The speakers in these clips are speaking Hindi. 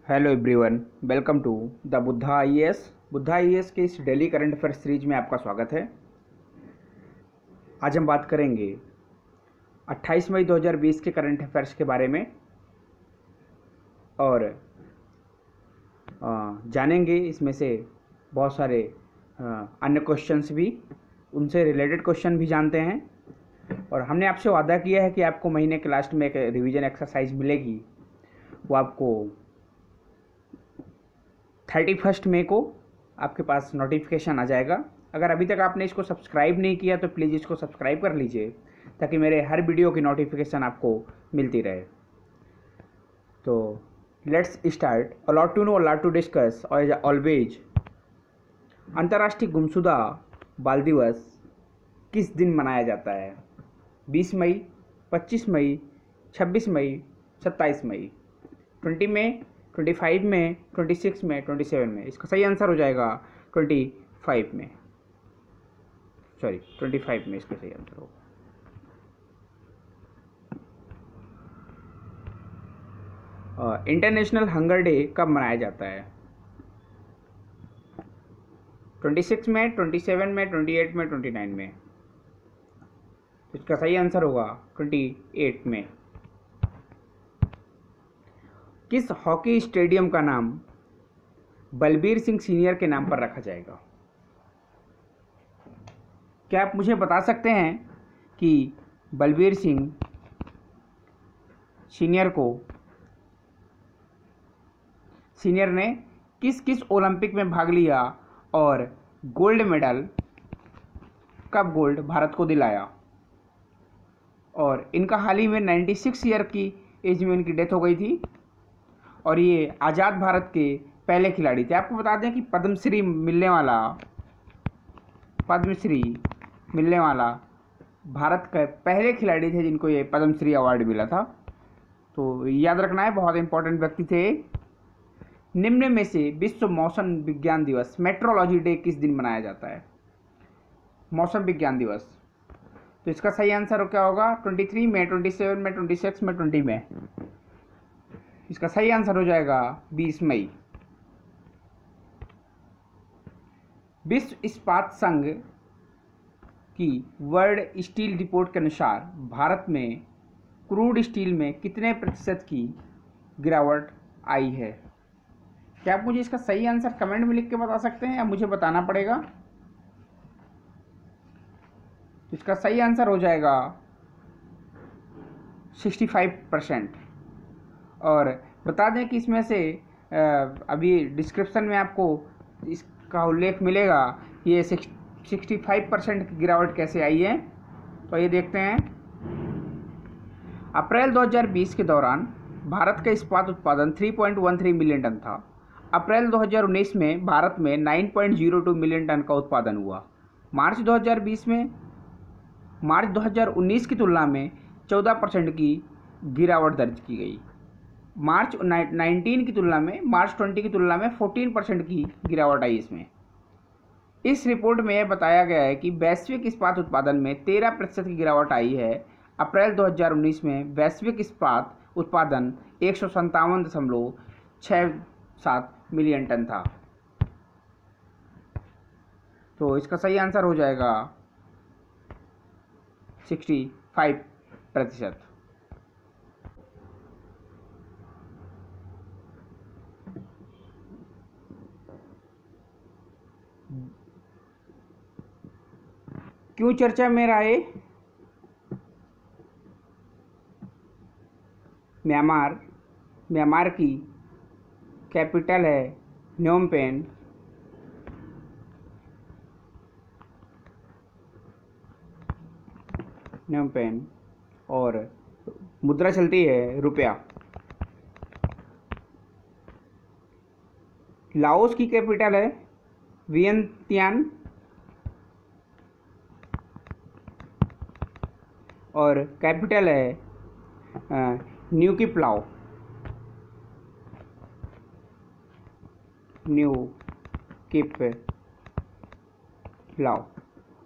Hello everyone, welcome to the Buddha IAS. Buddha IAS के इस डेली करंट अफेयर सीरीज में आपका स्वागत है। आज हम बात करेंगे 28 मई 2020 के करंट अफेयर्स के बारे में और जानेंगे इसमें से बहुत सारे अन्य क्वेश्चंस भी, उनसे रिलेटेड क्वेश्चन भी जानते हैं। और हमने आपसे वादा किया है कि आपको महीने के लास्ट में एक रिवीजन एक्सरसाइज मिलेगी, वो आपको 31 मई को आपके पास नोटिफिकेशन आ जाएगा। अगर अभी तक आपने इसको सब्सक्राइब नहीं किया तो प्लीज़ इसको सब्सक्राइब कर लीजिए ताकि मेरे हर वीडियो की नोटिफिकेशन आपको मिलती रहे। तो let's start. A lot to know, a lot to discuss always. अंतर्राष्ट्रीय गुमशुदा बाल दिवस किस दिन मनाया जाता है? 20 मई, 25 मई, 26 मई, 27 मई, 20 मई, 25 में, 26 में, 27 में। इसका सही आंसर हो जाएगा 25 में। सॉरी, 25 में इसका सही आंसर होगा। इंटरनेशनल हंगर डे कब मनाया जाता है? 26 में, 27 में, 28 में, 29 में। इसका सही आंसर होगा 28 में। किस हॉकी स्टेडियम का नाम बलबीर सिंह सीनियर के नाम पर रखा जाएगा? क्या आप मुझे बता सकते हैं कि बलबीर सिंह सीनियर ने किस किस ओलंपिक में भाग लिया और गोल्ड मेडल कब गोल्ड भारत को दिलाया? और इनका हाल ही में 96 ईयर की एज में इनकी डेथ हो गई थी और ये आज़ाद भारत के पहले खिलाड़ी थे। आपको बता दें कि पद्मश्री मिलने वाला भारत के पहले खिलाड़ी थे जिनको ये पद्मश्री अवार्ड मिला था। तो याद रखना है, बहुत इंपॉर्टेंट व्यक्ति थे। निम्न में से विश्व मौसम विज्ञान दिवस, मेट्रोलॉजी डे, किस दिन मनाया जाता है? मौसम विज्ञान दिवस। तो इसका सही आंसर क्या होगा? 23 में, 27 में, 26 में, 20 में। इसका सही आंसर हो जाएगा 20 मई। विश्व इस्पात संघ की वर्ल्ड स्टील रिपोर्ट के अनुसार भारत में क्रूड स्टील में कितने प्रतिशत की गिरावट आई है? क्या आप मुझे इसका सही आंसर कमेंट में लिख के बता सकते हैं या मुझे बताना पड़ेगा? इसका सही आंसर हो जाएगा 65%। और बता दें कि इसमें से अभी डिस्क्रिप्शन में आपको इसका उल्लेख मिलेगा, ये 65% की गिरावट कैसे आई है। तो ये देखते हैं। अप्रैल 2020 के दौरान भारत का इस्पात उत्पादन 3.13 मिलियन टन था। अप्रैल 2019 में भारत में 9.02 मिलियन टन का उत्पादन हुआ। मार्च 2019 की तुलना में 14% की गिरावट दर्ज की गई। मार्च 20 की तुलना में 14% की गिरावट आई इसमें। इस रिपोर्ट में यह बताया गया है कि वैश्विक इस्पात उत्पादन में 13% की गिरावट आई है। अप्रैल 2019 में वैश्विक इस्पात उत्पादन 157.67 मिलियन टन था। तो इसका सही आंसर हो जाएगा 65%। क्यों चर्चा में रहे? म्यांमार की कैपिटल है न्योम पेन और मुद्रा चलती है रुपया। लाओस की कैपिटल है वियंतियान और कैपिटल है न्यू किप लाओ।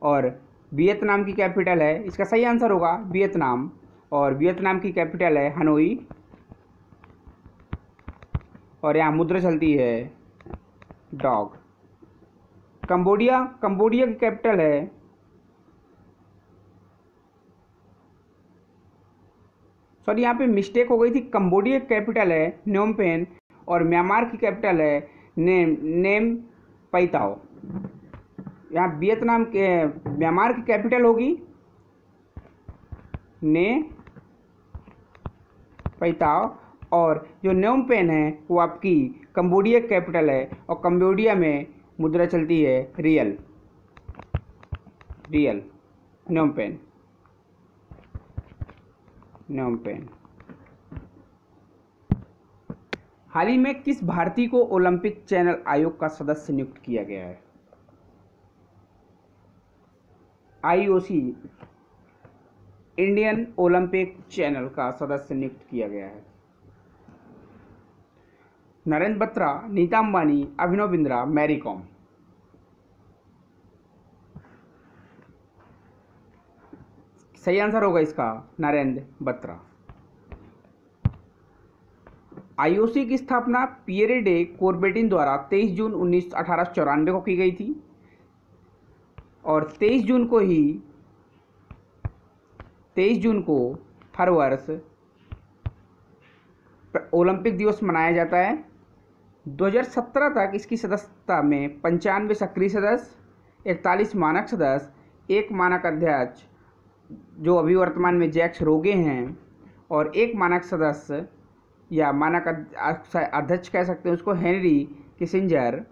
और वियतनाम की कैपिटल है, इसका सही आंसर होगा वियतनाम, और वियतनाम की कैपिटल है हनोई। और यहाँ मुद्रा चलती है डॉग। कंबोडिया, कंबोडिया की कैपिटल है, सॉरी यहाँ पे मिस्टेक हो गई थी, कंबोडिया की कैपिटल है न्योम पेन और म्यांमार की कैपिटल है नेम पैताओ। यहाँ वियतनाम के म्यांमार की कैपिटल होगी ने पैताओ और जो न्योम पेन है वो आपकी कंबोडिया कैपिटल है और कंबोडिया में मुद्रा चलती है रियल, रियल न्योम पेन, न्योम पेन। हाल ही में किस भारतीय को ओलंपिक चैनल आयोग का सदस्य नियुक्त किया गया है? IOC, इंडियन ओलंपिक चैनल का सदस्य नियुक्त किया गया है। Narendra Batra, Nita Ambani, Abhinav Bindra, Mary com. सही आंसर होगा इसका नरेंद्र बत्रा। IOC की स्थापना पियरे डे कोर्बेटिन द्वारा 23 जून 1894 को की गई थी और 23 जून को हर वर्ष ओलंपिक दिवस मनाया जाता है। 2017 तक इसकी सदस्यता में 95 सक्रिय सदस्य, 41 मानक सदस्य, 1 मानक अध्यक्ष जो अभी वर्तमान में जैक्स रोगे हैं और 1 मानक सदस्य या मानक अध्यक्ष कह सकते हैं उसको हेनरी किसिंजर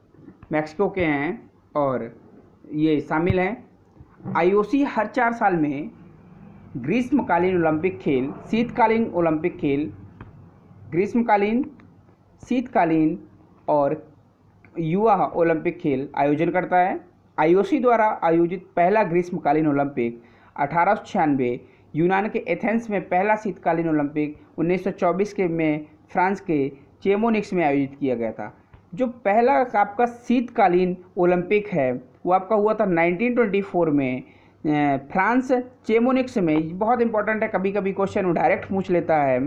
मैक्सिको के हैं और ये शामिल हैं। IOC हर 4 साल में ग्रीष्मकालीन ओलंपिक खेल, शीतकालीन ओलंपिक खेल, ग्रीष्मकालीन, शीतकालीन और युवा ओलंपिक खेल आयोजन करता है। IOC द्वारा आयोजित पहला ग्रीष्मकालीन ओलंपिक 1896 यूनान के एथेंस में, पहला शीतकालीन ओलंपिक 1924 के में फ्रांस के चेमोनिक्स में आयोजित किया गया था। जो पहला आपका शीतकालीन ओलंपिक है वो आपका हुआ था 1924 में फ्रांस चेमोनिक्स में। बहुत इंपॉर्टेंट है, कभी कभी क्वेश्चन वो डायरेक्ट पूछ लेता है।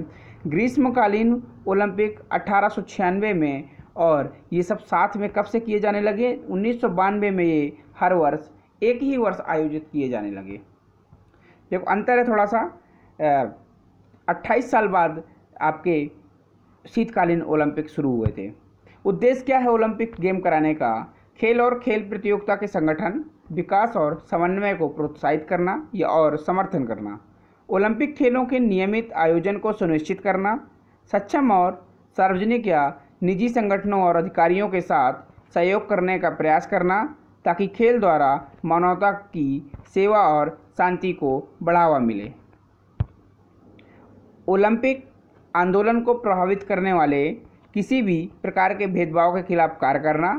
ग्रीष्मकालीन ओलंपिक 1896 में और ये सब साथ में कब से किए जाने लगे? 1992 में ये हर वर्ष एक ही वर्ष आयोजित किए जाने लगे। देखो अंतर है थोड़ा सा, 28 साल बाद आपके शीतकालीन ओलंपिक शुरू हुए थे। उद्देश्य क्या है ओलंपिक गेम कराने का? खेल और खेल प्रतियोगिता के संगठन, विकास और समन्वय को प्रोत्साहित करना या और समर्थन करना, ओलंपिक खेलों के नियमित आयोजन को सुनिश्चित करना, सक्षम और सार्वजनिक या निजी संगठनों और अधिकारियों के साथ सहयोग करने का प्रयास करना ताकि खेल द्वारा मानवता की सेवा और शांति को बढ़ावा मिले। ओलंपिक आंदोलन को प्रभावित करने वाले किसी भी प्रकार के भेदभाव के खिलाफ कार्य करना,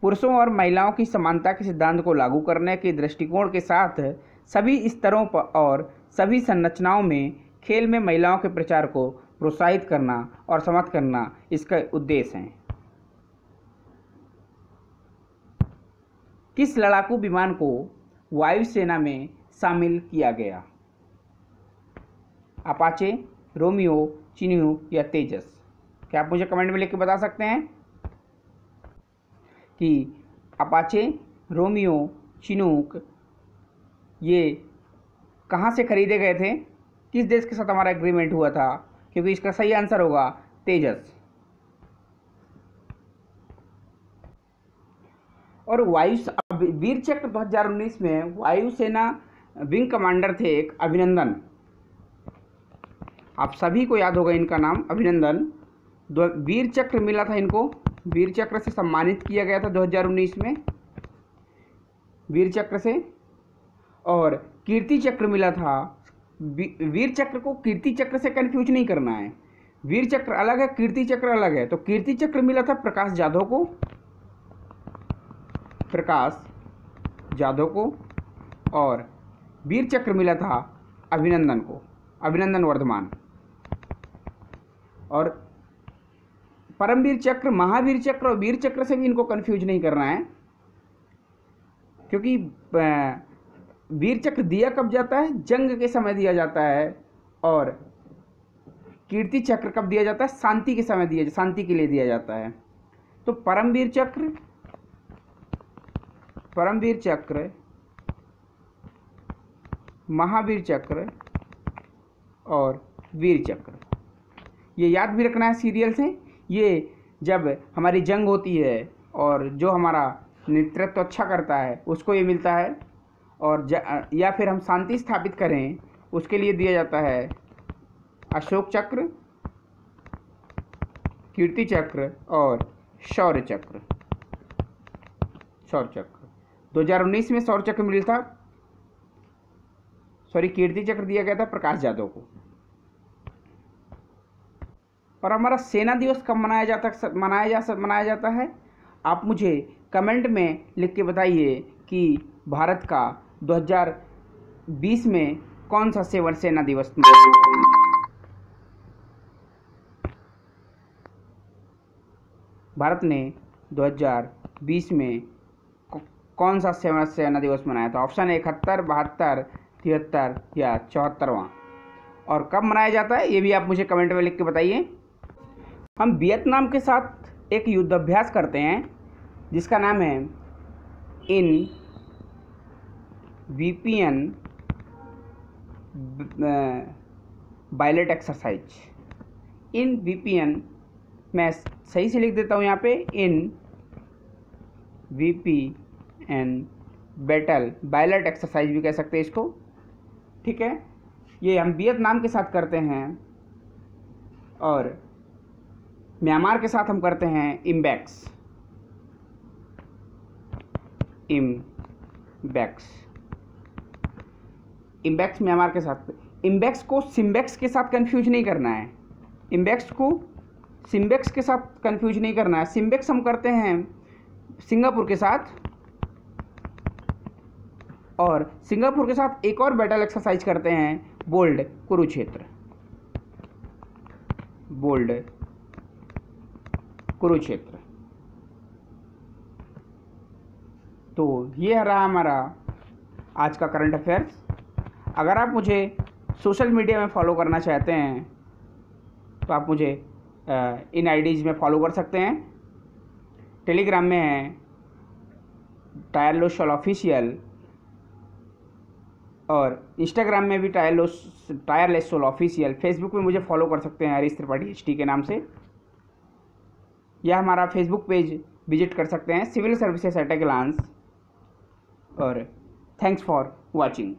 पुरुषों और महिलाओं की समानता के सिद्धांत को लागू करने के दृष्टिकोण के साथ सभी स्तरों पर और सभी संरचनाओं में खेल में महिलाओं के प्रचार को प्रोत्साहित करना और समर्थन करना इसका उद्देश्य है। किस लड़ाकू विमान को वायुसेना में शामिल किया गया? अपाचे, रोमियो, चिनूक या तेजस? क्या आप मुझे कमेंट में लिख के बता सकते हैं कि अपाचे, रोमियो, चिनूक ये कहाँ से खरीदे गए थे, किस देश के साथ हमारा एग्रीमेंट हुआ था? क्योंकि इसका सही आंसर होगा तेजस। और वीर चक्र 2019 में वायुसेना विंग कमांडर थे एक अभिनंदन, आप सभी को याद होगा इनका नाम अभिनंदन। वीर चक्र मिला था इनको, वीर चक्र से सम्मानित किया गया था 2019 में, वीर चक्र से। और कीर्ति चक्र मिला था। वीर चक्र को कीर्ति चक्र से कंफ्यूज नहीं करना है, वीर चक्र अलग है, कीर्ति चक्र अलग है। तो कीर्ति चक्र मिला था प्रकाश जाधव को, प्रकाश जाधव को, और वीर चक्र मिला था अभिनंदन को, अभिनंदन वर्धमान। और परमवीर चक्र, महावीर चक्र और वीर चक्र से भी इनको कंफ्यूज नहीं करना है, क्योंकि वीर चक्र दिया कब जाता है? जंग के समय दिया जाता है, और कीर्ति चक्र कब दिया जाता है? शांति के समय दिया, शांति के लिए दिया जाता है। तो परमवीर चक्र, परमवीर चक्र, महावीर चक्र और वीर चक्र, ये याद भी रखना है सीरियल से। ये जब हमारी जंग होती है और जो हमारा नेतृत्व अच्छा करता है उसको ये मिलता है, और या फिर हम शांति स्थापित करें उसके लिए दिया जाता है अशोक चक्र, कीर्ति चक्र और शौर्य चक्र। शौर्य चक्र 2019 में शौर्य चक्र मिला था, कीर्ति चक्र दिया गया था प्रकाश जाधव को। और हमारा सेना दिवस कब मनाया जाता है? आप मुझे कमेंट में लिख के बताइए कि भारत का 2020 में कौन सा सेना दिवस था। भारत ने 2020 में कौन सा सेना दिवस मनाया था? ऑप्शन 71, 72, 73 या 74वां। और कब मनाया जाता है ये भी आप मुझे कमेंट में लिख के बताइए। हम वियतनाम के साथ एक युद्धाभ्यास करते हैं जिसका नाम है इन VPN बायलेट एक्सरसाइज। इन VPN, मैं सही से लिख देता हूँ यहाँ पे, इन VPN बैटल बायलेट एक्सरसाइज भी कह सकते हैं इसको, ठीक है। ये हम वियतनाम के साथ करते हैं और म्यांमार के साथ हम करते हैं इम्बैक्स। इम्बैक्स म्यांमार के साथ। इम्बैक्स को सिम्बैक्स के साथ कंफ्यूज नहीं करना है, इम्बैक्स को सिम्बैक्स के साथ कंफ्यूज नहीं करना है। सिम्बैक्स हम करते हैं सिंगापुर के साथ, और सिंगापुर के साथ एक और बैटल एक्सरसाइज करते हैं बोल्ड कुरुक्षेत्र। बोल्ड कुरुक्षेत्र। तो ये रहा हमारा आज का करंट अफेयर्स। अगर आप मुझे सोशल मीडिया में फॉलो करना चाहते हैं तो आप मुझे इन आईडीज़ में फॉलो कर सकते हैं। टेलीग्राम में है टायरलेस सोल ऑफिशियल, और इंस्टाग्राम में भी टायरलेस सोल ऑफिशियल। फेसबुक में मुझे फॉलो कर सकते हैं हरीश त्रिपाठी HT के नाम से, या हमारा फेसबुक पेज विजिट कर सकते हैं civil services at a glance. और थैंक्स फॉर वॉचिंग।